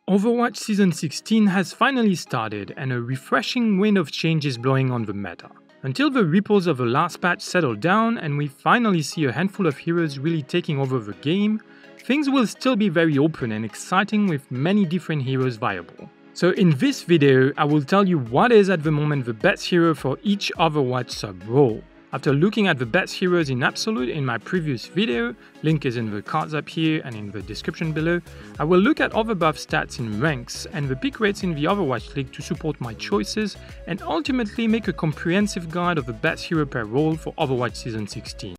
Overwatch Season 16 has finally started and a refreshing wind of change is blowing on the meta. Until the ripples of the last patch settle down and we finally see a handful of heroes really taking over the game, things will still be very open and exciting with many different heroes viable. So in this video, I will tell you what is at the moment the best hero for each Overwatch sub-role. After looking at the best heroes in absolute in my previous video, link is in the cards up here and in the description below, I will look at other buff stats in ranks and the pick rates in the Overwatch League to support my choices and ultimately make a comprehensive guide of the best hero per role for Overwatch Season 16.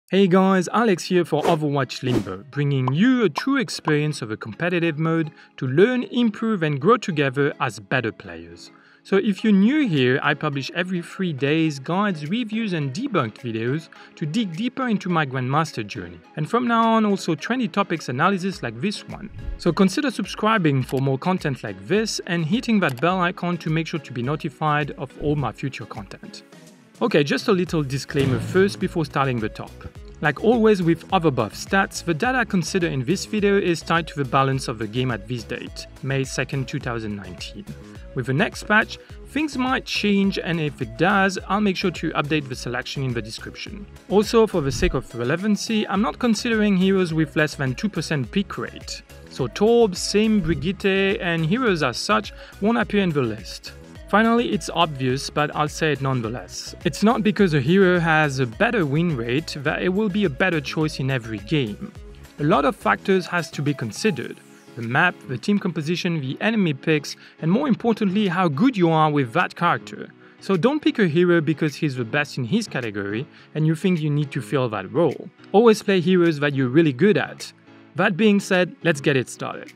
Hey guys, Alex here for Overwatch Limbo, bringing you a true experience of a competitive mode to learn, improve and grow together as better players. So if you're new here, I publish every 3 days guides, reviews and debunked videos to dig deeper into my Grandmaster journey. And from now on also trendy topics analysis like this one. So consider subscribing for more content like this and hitting that bell icon to make sure to be notified of all my future content. Okay, just a little disclaimer first before starting the talk. Like always with other buff stats, the data I consider in this video is tied to the balance of the game at this date, May 2nd, 2019. With the next patch, things might change and if it does, I'll make sure to update the selection in the description. Also, for the sake of relevancy, I'm not considering heroes with less than 2% pick rate. So Torb, Sim, Brigitte and heroes as such won't appear in the list. Finally, it's obvious, but I'll say it nonetheless. It's not because a hero has a better win rate that it will be a better choice in every game. A lot of factors has to be considered. The map, the team composition, the enemy picks, and more importantly, how good you are with that character. So don't pick a hero because he's the best in his category and you think you need to fill that role. Always play heroes that you're really good at. That being said, let's get it started.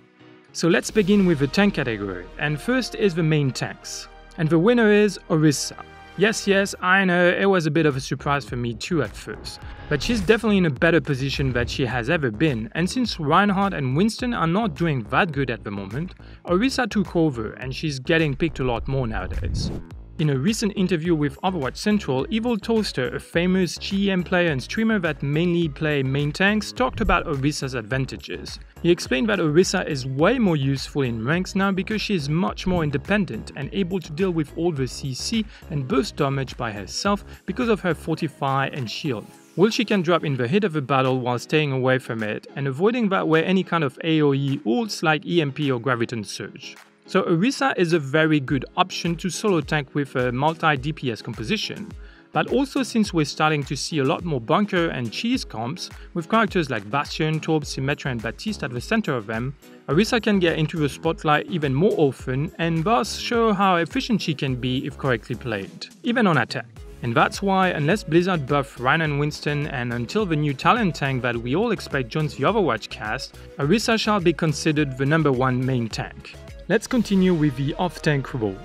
So let's begin with the tank category, and first is the main tanks. And the winner is Orisa. Yes, I know, it was a bit of a surprise for me too at first. But she's definitely in a better position than she has ever been, and since Reinhardt and Winston are not doing that good at the moment, Orisa took over and she's getting picked a lot more nowadays. In a recent interview with Overwatch Central, Evil Toaster, a famous GM player and streamer that mainly play main tanks, talked about Orisa's advantages. He explained that Orisa is way more useful in ranks now because she is much more independent and able to deal with all the CC and burst damage by herself because of her Fortify and Shield, while she can drop in the heat of a battle while staying away from it and avoiding that way any kind of AoE ults like EMP or Graviton Surge. So Orisa is a very good option to solo tank with a multi-DPS composition, but also since we're starting to see a lot more bunker and cheese comps, with characters like Bastion, Torb, Symmetra and Baptiste at the center of them, Orisa can get into the spotlight even more often and thus show how efficient she can be if correctly played, even on attack. And that's why, unless Blizzard buff Ryan and Winston and until the new talent tank that we all expect joins the Overwatch cast, Orisa shall be considered the #1 main tank. Let's continue with the off-tank role.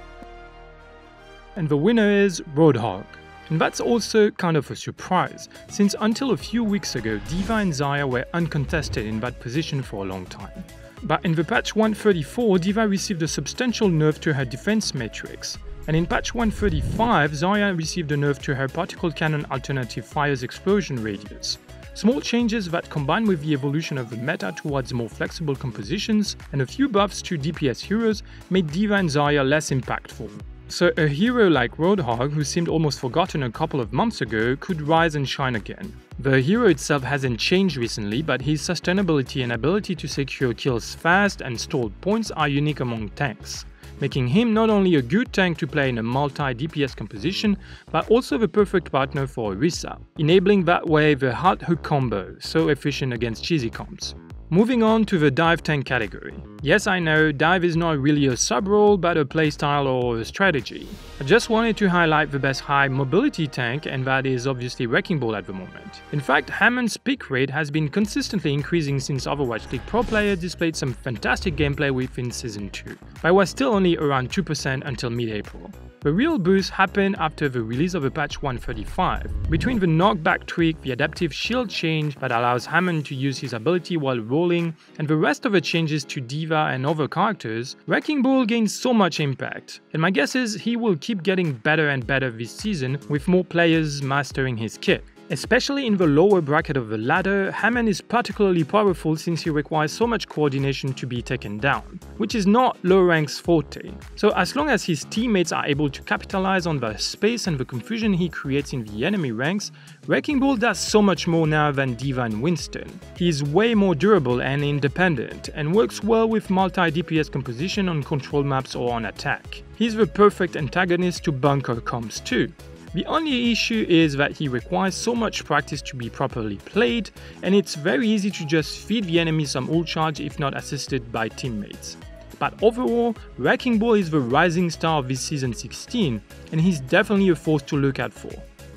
And the winner is Roadhog. And that's also kind of a surprise, since until a few weeks ago, D.Va and Zarya were uncontested in that position for a long time. But in the patch 134, D.Va received a substantial nerf to her defense matrix. And in patch 135, Zarya received a nerf to her particle cannon alternative fire's explosion radius. Small changes that combined with the evolution of the meta towards more flexible compositions and a few buffs to DPS heroes made D.Va and Zarya less impactful. So a hero like Roadhog, who seemed almost forgotten a couple of months ago, could rise and shine again. The hero itself hasn't changed recently, but his sustainability and ability to secure kills fast and store points are unique among tanks, making him not only a good tank to play in a multi-DPS composition, but also the perfect partner for Orisa, enabling that way the hard hook combo, so efficient against cheesy comps. Moving on to the dive tank category. Yes, I know, dive is not really a sub-role, but a playstyle or a strategy. I just wanted to highlight the best high mobility tank, and that is obviously Wrecking Ball at the moment. In fact, Hammond's pick rate has been consistently increasing since Overwatch League pro player displayed some fantastic gameplay within Season 2, but was still only around 2% until mid-April. The real boost happened after the release of a patch 135. Between the knockback tweak, the adaptive shield change that allows Hammond to use his ability while rolling, and the rest of the changes to D.Va and other characters, Wrecking Ball gains so much impact. And my guess is he will keep getting better and better this season with more players mastering his kit. Especially in the lower bracket of the ladder, Hammond is particularly powerful since he requires so much coordination to be taken down, which is not low rank's forte. So as long as his teammates are able to capitalize on the space and the confusion he creates in the enemy ranks, Wrecking Ball does so much more now than D.Va and Winston. He is way more durable and independent, and works well with multi-DPS composition on control maps or on attack. He's the perfect antagonist to bunker comps too. The only issue is that he requires so much practice to be properly played, and it's very easy to just feed the enemy some ult charge if not assisted by teammates. But overall, Wrecking Ball is the rising star of this season 16, and he's definitely a force to look out for.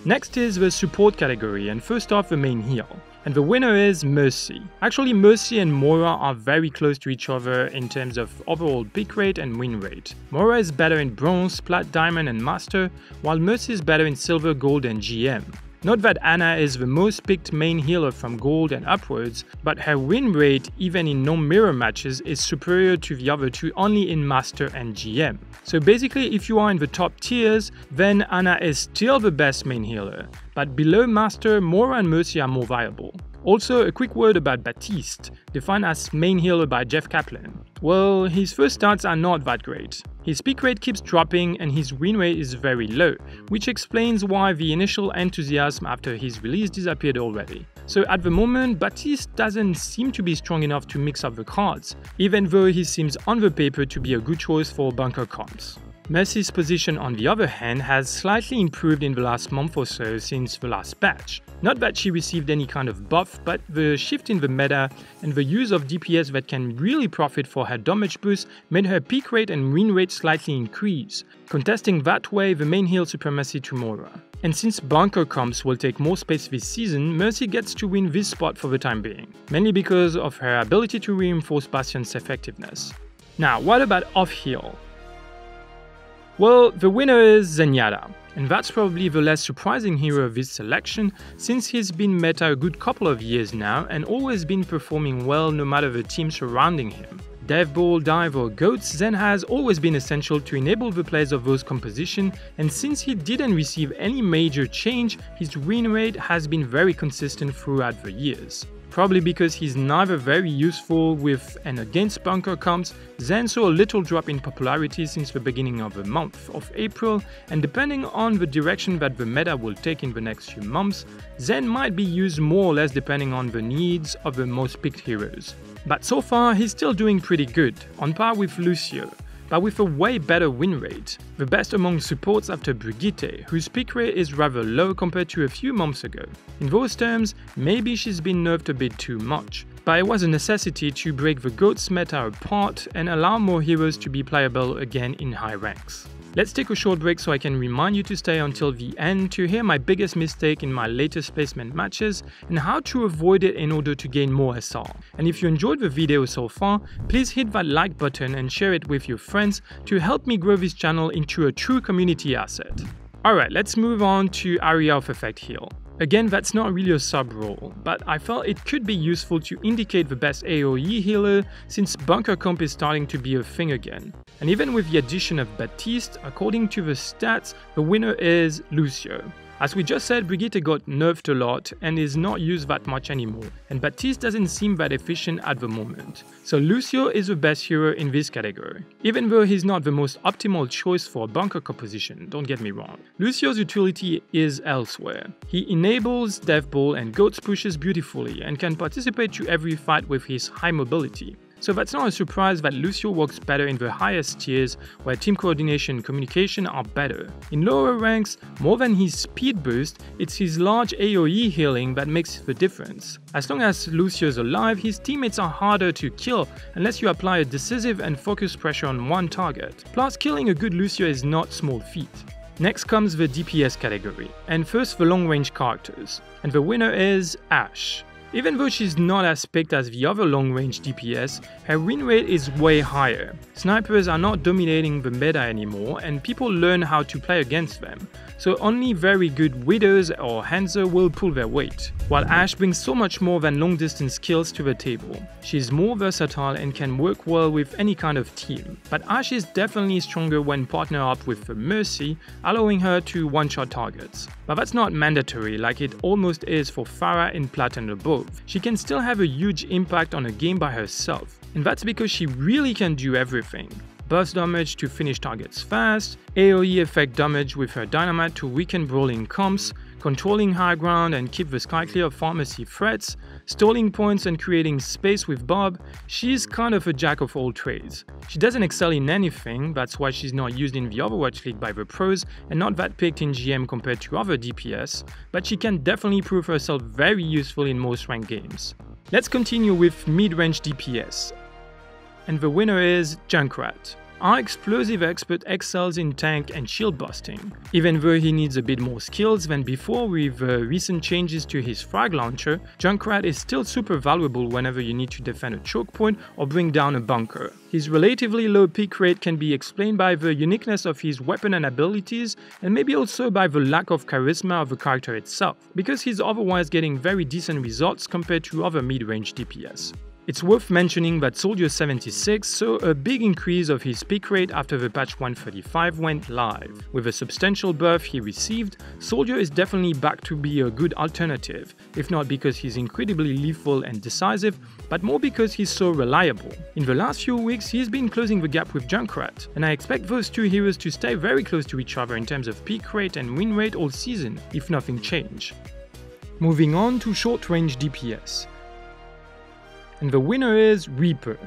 Next is the support category, and first off the main heal. And the winner is Mercy. Actually, Mercy and Moira are very close to each other in terms of overall pick rate and win rate. Moira is better in Bronze, Plat, Diamond and Master, while Mercy is better in Silver, Gold and GM. Note that Ana is the most picked main healer from Gold and upwards, but her win rate, even in non-mirror matches, is superior to the other two only in Master and GM. So basically, if you are in the top tiers, then Ana is still the best main healer, but below Master, Moira and Mercy are more viable. Also, a quick word about Baptiste, defined as main healer by Jeff Kaplan. Well, his first stats are not that great. His pick rate keeps dropping and his win rate is very low, which explains why the initial enthusiasm after his release disappeared already. So at the moment, Baptiste doesn't seem to be strong enough to mix up the cards, even though he seems on the paper to be a good choice for bunker comps. Mercy's position on the other hand has slightly improved in the last month or so since the last patch. Not that she received any kind of buff, but the shift in the meta and the use of DPS that can really profit for her damage boost made her peak rate and win rate slightly increase, contesting that way the main heal supremacy to Moira. And since bunker comps will take more space this season, Mercy gets to win this spot for the time being, mainly because of her ability to reinforce Bastion's effectiveness. Now, what about off heal? Well, the winner is Zenyatta, and that's probably the less surprising hero of this selection since he's been meta a good couple of years now and always been performing well no matter the team surrounding him. Deathball, Dive or Goats, Zen has always been essential to enable the plays of those composition, and since he didn't receive any major change, his win rate has been very consistent throughout the years. Probably because he's neither very useful with and against bunker comps, Zen saw a little drop in popularity since the beginning of the month of April, and depending on the direction that the meta will take in the next few months, Zen might be used more or less depending on the needs of the most picked heroes. But so far he's still doing pretty good, on par with Lucio, but with a way better win rate, the best among supports after Brigitte, whose pick rate is rather low compared to a few months ago. In those terms, maybe she's been nerfed a bit too much, but it was a necessity to break the GOATS meta apart and allow more heroes to be playable again in high ranks. Let's take a short break so I can remind you to stay until the end to hear my biggest mistake in my latest placement matches and how to avoid it in order to gain more SR. And if you enjoyed the video so far, please hit that like button and share it with your friends to help me grow this channel into a true community asset. Alright, let's move on to Area of Effect Heal. Again, that's not really a sub-role, but I felt it could be useful to indicate the best Aoe healer since bunker comp is starting to be a thing again. And even with the addition of Baptiste, according to the stats, the winner is Lucio. As we just said, Brigitte got nerfed a lot and is not used that much anymore, and Baptiste doesn't seem that efficient at the moment. So Lucio is the best hero in this category. Even though he's not the most optimal choice for bunker composition, don't get me wrong. Lucio's utility is elsewhere. He enables Deathball and Goats pushes beautifully and can participate to every fight with his high mobility. So that's not a surprise that Lucio works better in the highest tiers where team coordination and communication are better. In lower ranks, more than his speed boost, it's his large Aoe healing that makes the difference. As long as Lucio's alive, his teammates are harder to kill unless you apply a decisive and focused pressure on one target. Plus, killing a good Lucio is not small feat. Next comes the DPS category, and first the long range characters, and the winner is Ashe. Even though she's not as picked as the other long range DPS, her win rate is way higher. Snipers are not dominating the meta anymore and people learn how to play against them, so only very good Widows or Hanzo will pull their weight. While Ashe brings so much more than long distance kills to the table. She's more versatile and can work well with any kind of team, but Ashe is definitely stronger when partnered up with the Mercy, allowing her to one-shot targets. But that's not mandatory like it almost is for Pharah in Plat and above. She can still have a huge impact on a game by herself, and that's because she really can do everything. Burst damage to finish targets fast, AoE effect damage with her dynamite to weaken brawling comps, controlling high ground and keep the sky clear of pharmacy threats, stalling points and creating space with Bob. She's kind of a jack of all trades. She doesn't excel in anything, that's why she's not used in the Overwatch League by the pros and not that picked in GM compared to other DPS, but she can definitely prove herself very useful in most ranked games. Let's continue with mid-range DPS. And the winner is Junkrat. Our explosive expert excels in tank and shield busting. Even though he needs a bit more skills than before with recent changes to his frag launcher, Junkrat is still super valuable whenever you need to defend a choke point or bring down a bunker. His relatively low peak rate can be explained by the uniqueness of his weapon and abilities, and maybe also by the lack of charisma of the character itself, because he's otherwise getting very decent results compared to other mid-range DPS. It's worth mentioning that Soldier 76 saw a big increase of his peak rate after the patch 135 went live. With a substantial buff he received, Soldier is definitely back to be a good alternative, if not because he's incredibly lethal and decisive, but more because he's so reliable. In the last few weeks he's been closing the gap with Junkrat, and I expect those two heroes to stay very close to each other in terms of peak rate and win rate all season, if nothing change. Moving on to short range DPS. And the winner is Reaper.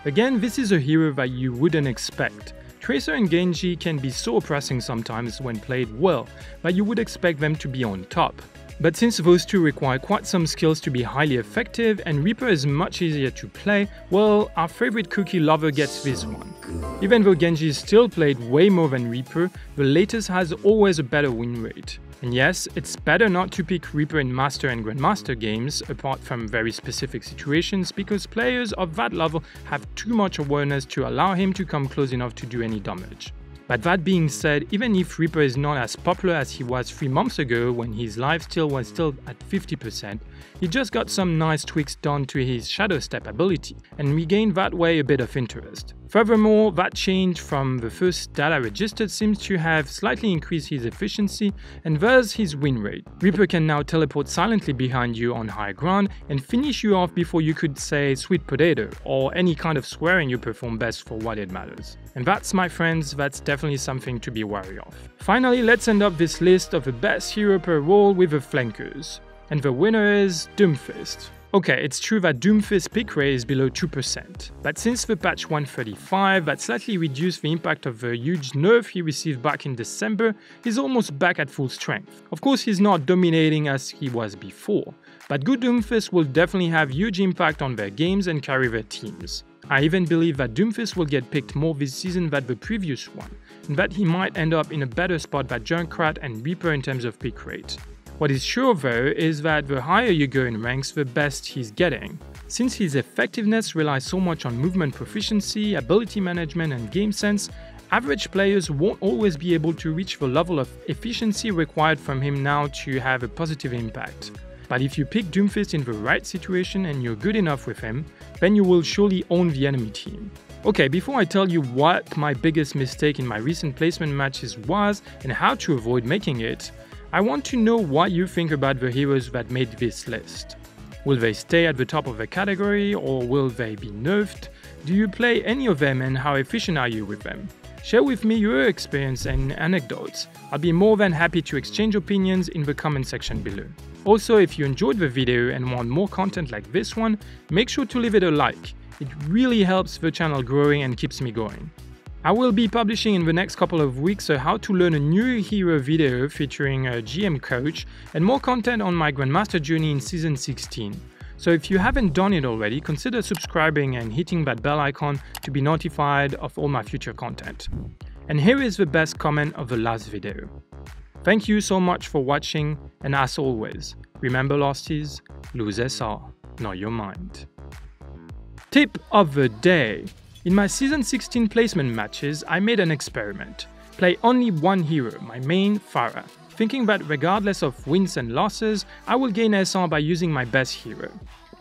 Again, this is a hero that you wouldn't expect. Tracer and Genji can be so oppressing sometimes when played well, but you would expect them to be on top. But since those two require quite some skills to be highly effective and Reaper is much easier to play, well, our favorite cookie lover gets this one. Even though Genji is still played way more than Reaper, the latest has always a better win rate. And yes, it's better not to pick Reaper in Master and Grandmaster games, apart from very specific situations, because players of that level have too much awareness to allow him to come close enough to do any damage. But that being said, even if Reaper is not as popular as he was 3 months ago when his lifesteal was still at 50%, he just got some nice tweaks done to his Shadow Step ability, and regained that way a bit of interest. Furthermore, that change from the first data registered seems to have slightly increased his efficiency and thus his win rate. Reaper can now teleport silently behind you on high ground and finish you off before you could say sweet potato or any kind of swearing you perform best for what it matters. And that's, my friends, that's definitely something to be wary of. Finally, let's end up this list of the best hero per role with the flankers. And the winner is Doomfist. Okay, it's true that Doomfist's pick rate is below 2%, but since the patch 135 that slightly reduced the impact of the huge nerf he received back in December, he's almost back at full strength. Of course, he's not dominating as he was before, but good Doomfist will definitely have huge impact on their games and carry their teams. I even believe that Doomfist will get picked more this season than the previous one, and that he might end up in a better spot than Junkrat and Reaper in terms of pick rate. What is sure though is that the higher you go in ranks, the best he's getting. Since his effectiveness relies so much on movement proficiency, ability management and game sense, average players won't always be able to reach the level of efficiency required from him now to have a positive impact. But if you pick Doomfist in the right situation and you're good enough with him, then you will surely own the enemy team. Okay, before I tell you what my biggest mistake in my recent placement matches was and how to avoid making it, I want to know what you think about the heroes that made this list. Will they stay at the top of the category or will they be nerfed? Do you play any of them and how efficient are you with them? Share with me your experience and anecdotes. I'll be more than happy to exchange opinions in the comment section below. Also, if you enjoyed the video and want more content like this one, make sure to leave it a like. It really helps the channel growing and keeps me going. I will be publishing in the next couple of weeks a how to learn a new hero video featuring a GM coach and more content on my Grandmaster journey in Season 16. So if you haven't done it already, consider subscribing and hitting that bell icon to be notified of all my future content. And here is the best comment of the last video. Thank you so much for watching, and as always, remember losties, losers are. know your mind. Tip of the day. In my Season 16 placement matches, I made an experiment. Play only one hero, my main Pharah, thinking that regardless of wins and losses, I will gain SR by using my best hero.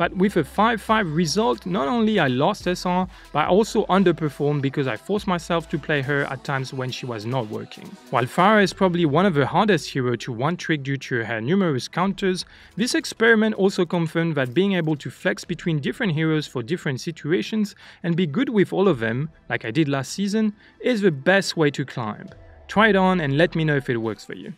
But with a 5-5 result, not only I lost SR, but I also underperformed because I forced myself to play her at times when she was not working. While Pharah is probably one of the hardest heroes to one-trick due to her numerous counters, this experiment also confirmed that being able to flex between different heroes for different situations and be good with all of them, like I did last season, is the best way to climb. Try it on and let me know if it works for you.